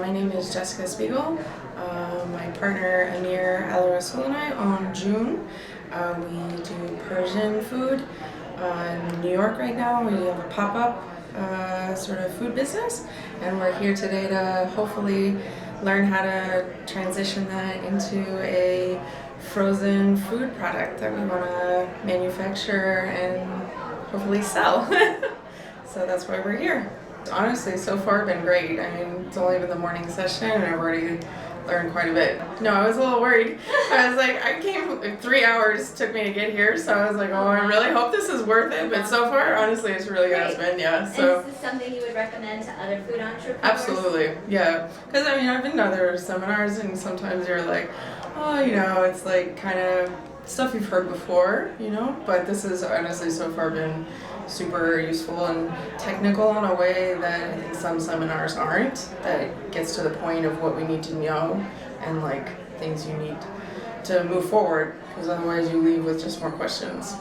My name is Jessica Spiegel. My partner Amir Al-Rasul and I own June. We do Persian food in New York right now. We have a pop-up sort of food business, and we're here today to hopefully learn how to transition that into a frozen food product that we want to manufacture and hopefully sell. So that's why we're here. Honestly, so far been great. I mean, it's only been the morning session and I've already learned quite a bit. No, I was a little worried. I was like, I came, 3 hours took me to get here, so I was like, oh, I really hope this is worth it. But so far, honestly, it's really has been, yeah. So. And is this something you would recommend to other food entrepreneurs? Absolutely, yeah. Because I mean, I've been to other seminars and sometimes you're like, oh, it's like kind of stuff you've heard before, but this has honestly so far been super useful and technical in a way that I think some seminars aren't, that gets to the point of what we need to know and like things you need to move forward, because otherwise you leave with just more questions.